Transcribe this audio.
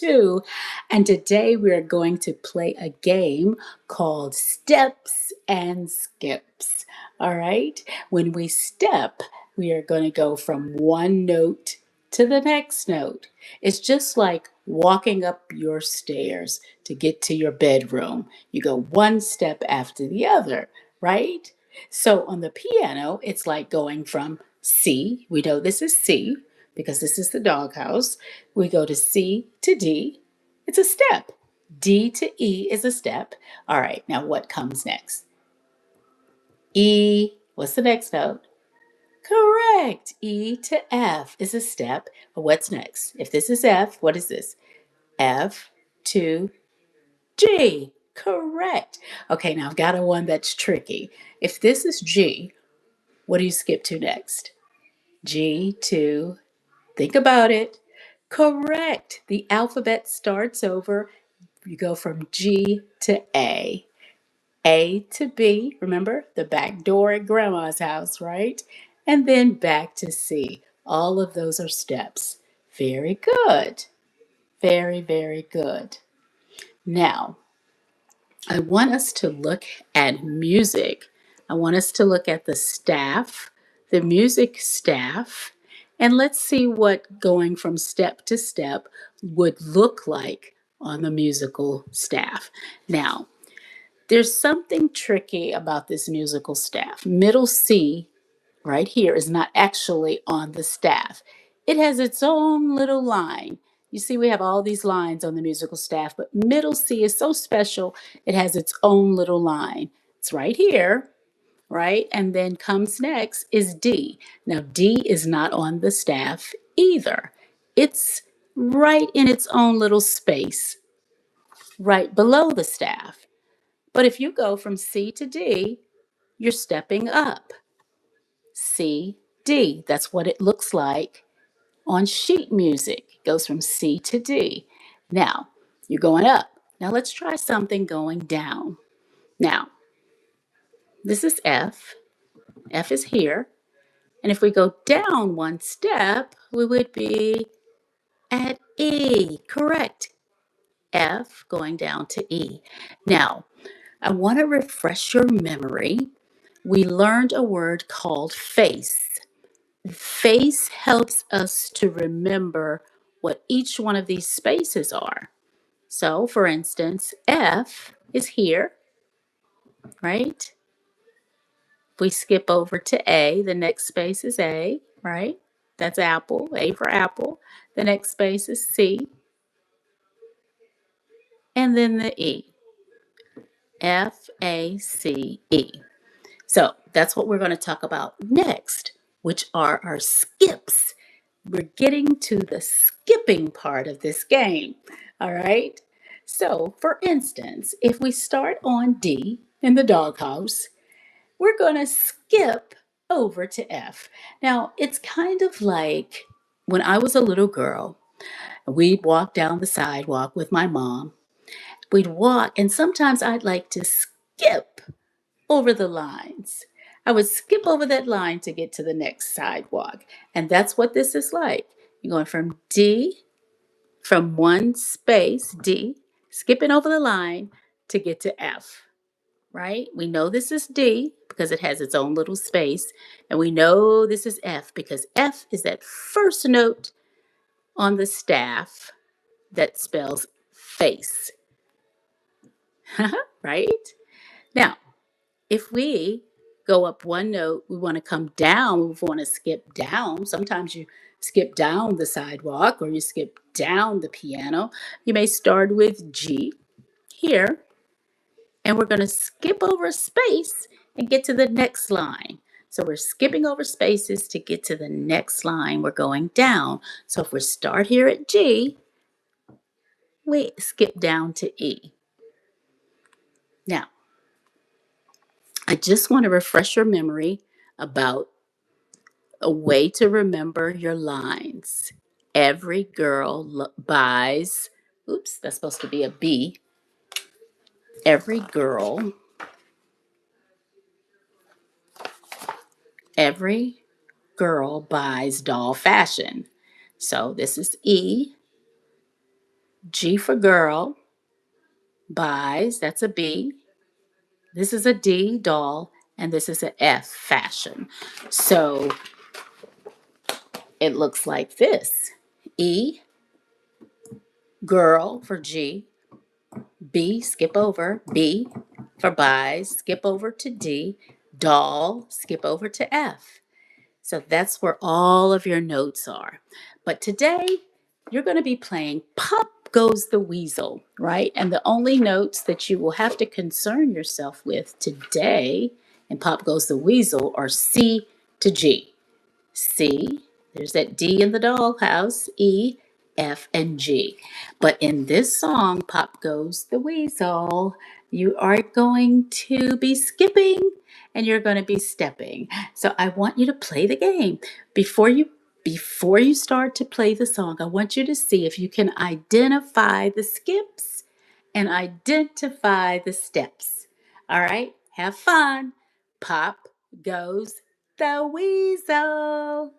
2. And today we are going to play a game called Steps and Skips. All right? When we step, we are going to go from one note to the next note. It's just like walking up your stairs to get to your bedroom. You go one step after the other, right? So on the piano, it's like going from C. We know this is C because this is the doghouse. We go to C to D. It's a step. D to E is a step. All right, now what comes next? E. What's the next note? Correct. E to F is a step. But what's next? If this is F, what is this? F to G. Correct. Okay, now I've got a one that's tricky. If this is G, what do you skip to next? G to, think about it. Correct. The alphabet starts over. You go from G to A to B. Remember the back door at grandma's house, right? And then back to C. All of those are steps. Very good. Very, very good. Now, I want us to look at music. I want us to look at the staff, the music staff, and let's see what going from step to step would look like on the musical staff. Now, there's something tricky about this musical staff. Middle C right here is not actually on the staff. It has its own little line. You see, we have all these lines on the musical staff, but middle C is so special, it has its own little line. It's right here, right? And then comes next is D. Now, D is not on the staff either. It's right in its own little space, right below the staff. But if you go from C to D, you're stepping up. C, D. That's what it looks like on sheet music. It goes from C to D. Now, you're going up. Now, let's try something going down. Now, this is F. F is here. And if we go down one step, we would be at E. Correct. F going down to E. Now, I want to refresh your memory. We learned a word called face. Face helps us to remember what each one of these spaces are. So, for instance, F is here, right? If we skip over to A, the next space is A, right? That's apple, A for apple. The next space is C, and then the E. F, A, C, E. So, that's what we're going to talk about next, which are our skips. We're getting to the skipping part of this game. All right. So, for instance, if we start on D in the doghouse, we're going to skip over to F. Now, it's kind of like when I was a little girl, we'd walk down the sidewalk with my mom. We'd walk, and sometimes I'd like to skip over the lines. I would skip over that line to get to the next sidewalk. And that's what this is like. You're going from D, from one space, D, skipping over the line to get to F, right? We know this is D because it has its own little space. And we know this is F because F is that first note on the staff that spells face, right? Now, if we go up one note, we want to come down, we want to skip down. Sometimes you skip down the sidewalk or you skip down the piano. You may start with G here, and we're going to skip over a space and get to the next line. So we're skipping over spaces to get to the next line. We're going down. So if we start here at G, we skip down to E. Now, I just want to refresh your memory about a way to remember your lines. Every girl buys, oops, that's supposed to be a B. Every girl buys doll fashion. So this is E. G for girl, buys, that's a B. This is a D, doll, and this is an F, fashion. So it looks like this. E, girl for G. B, skip over. B for buys, skip over to D. Doll, skip over to F. So that's where all of your notes are. But today, you're going to be playing Pop Goes the Weasel, right? And the only notes that you will have to concern yourself with today in Pop Goes the Weasel are C to G. C, there's that D in the dollhouse, E, F, and G. But in this song, Pop Goes the Weasel, you are going to be skipping and you're going to be stepping. So I want you to play the game. Before you start to play the song, I want you to see if you can identify the skips and identify the steps. All right? Have fun. Pop goes the weasel.